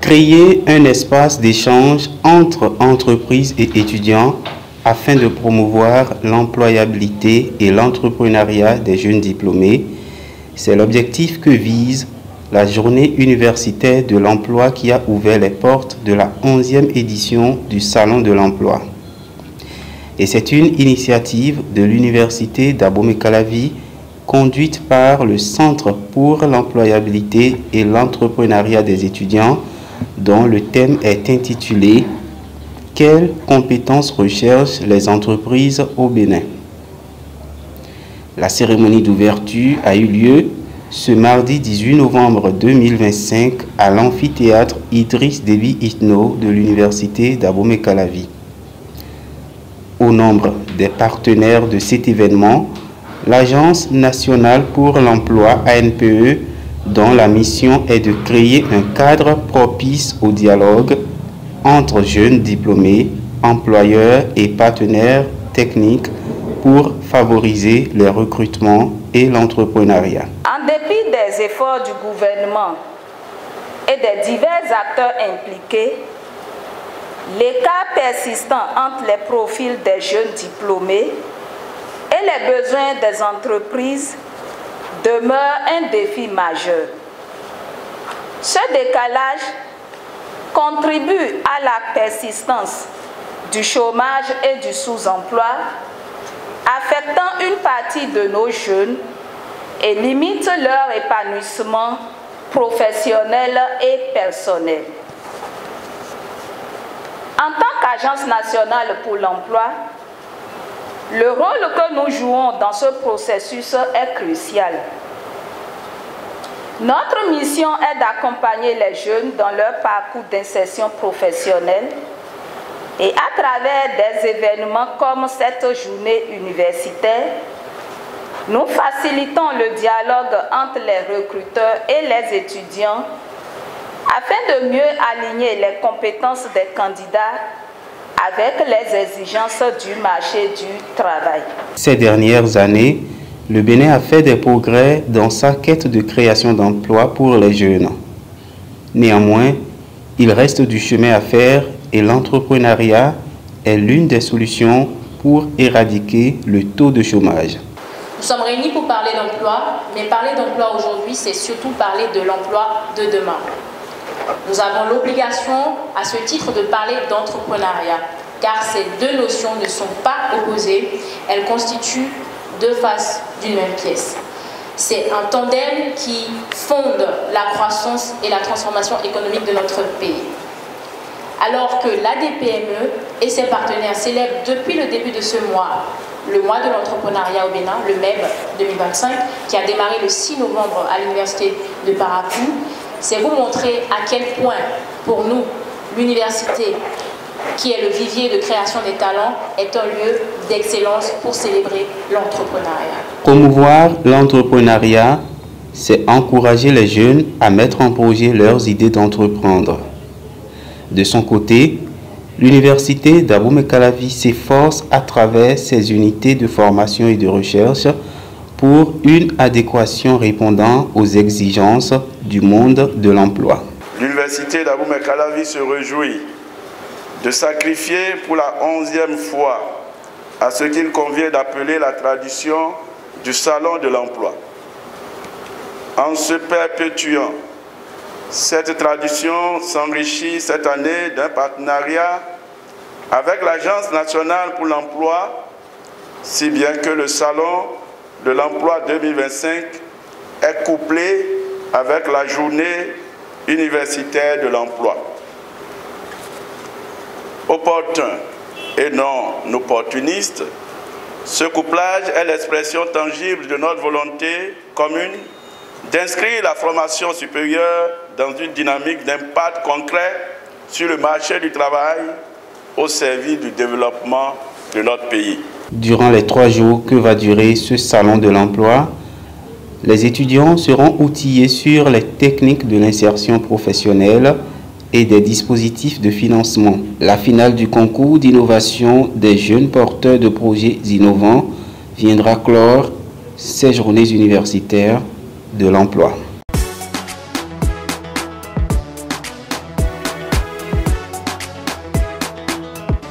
Créer un espace d'échange entre entreprises et étudiants afin de promouvoir l'employabilité et l'entrepreneuriat des jeunes diplômés, c'est l'objectif que vise la journée universitaire de l'emploi qui a ouvert les portes de la 11e édition du Salon de l'emploi. Et c'est une initiative de l'Université d'Abomey-Calavi conduite par le Centre pour l'employabilité et l'entrepreneuriat des étudiants dont le thème est intitulé « Quelles compétences recherchent les entreprises au Bénin ?» La cérémonie d'ouverture a eu lieu ce mardi 18 novembre 2025 à l'amphithéâtre Idriss Déby Itno de l'Université d'Abomey-Calavi. Au nombre des partenaires de cet événement, l'Agence nationale pour l'emploi ANPE, dont la mission est de créer un cadre propice au dialogue entre jeunes diplômés, employeurs et partenaires techniques pour favoriser les recrutements et l'entrepreneuriat. En dépit des efforts du gouvernement et des divers acteurs impliqués, l'écart persistant entre les profils des jeunes diplômés et les besoins des entreprises demeure un défi majeur. Ce décalage contribue à la persistance du chômage et du sous-emploi, affectant une partie de nos jeunes et limite leur épanouissement professionnel et personnel. En tant qu'Agence nationale pour l'emploi, le rôle que nous jouons dans ce processus est crucial. Notre mission est d'accompagner les jeunes dans leur parcours d'insertion professionnelle et à travers des événements comme cette journée universitaire, nous facilitons le dialogue entre les recruteurs et les étudiants afin de mieux aligner les compétences des candidats avec les exigences du marché du travail. Ces dernières années, le Bénin a fait des progrès dans sa quête de création d'emplois pour les jeunes. Néanmoins, il reste du chemin à faire et l'entrepreneuriat est l'une des solutions pour éradiquer le taux de chômage. Nous sommes réunis pour parler d'emploi, mais parler d'emploi aujourd'hui, c'est surtout parler de l'emploi de demain. Nous avons l'obligation, à ce titre, de parler d'entrepreneuriat, car ces deux notions ne sont pas opposées, elles constituent deux faces d'une même pièce. C'est un tandem qui fonde la croissance et la transformation économique de notre pays. Alors que l'ADPME et ses partenaires célèbrent depuis le début de ce mois, le mois de l'entrepreneuriat au Bénin, le MEB 2025, qui a démarré le 6 novembre à l'université de Paracou, c'est vous montrer à quel point, pour nous, l'université, qui est le vivier de création des talents, est un lieu d'excellence pour célébrer l'entrepreneuriat. Promouvoir l'entrepreneuriat, c'est encourager les jeunes à mettre en projet leurs idées d'entreprendre. De son côté, l'Université d'Abomey-Calavi s'efforce à travers ses unités de formation et de recherche pour une adéquation répondant aux exigences du monde de l'emploi. L'Université d'Abomey-Calavi se réjouit de sacrifier pour la 11e fois à ce qu'il convient d'appeler la tradition du Salon de l'emploi. En se perpétuant, cette tradition s'enrichit cette année d'un partenariat avec l'Agence nationale pour l'emploi, si bien que le Salon de l'emploi 2025 est couplé avec la journée universitaire de l'emploi. Opportun et non opportuniste, ce couplage est l'expression tangible de notre volonté commune d'inscrire la formation supérieure dans une dynamique d'impact concret sur le marché du travail au service du développement de notre pays. Durant les 3 jours que va durer ce salon de l'emploi, les étudiants seront outillés sur les techniques de l'insertion professionnelle et des dispositifs de financement. La finale du concours d'innovation des jeunes porteurs de projets innovants viendra clore ces journées universitaires de l'emploi.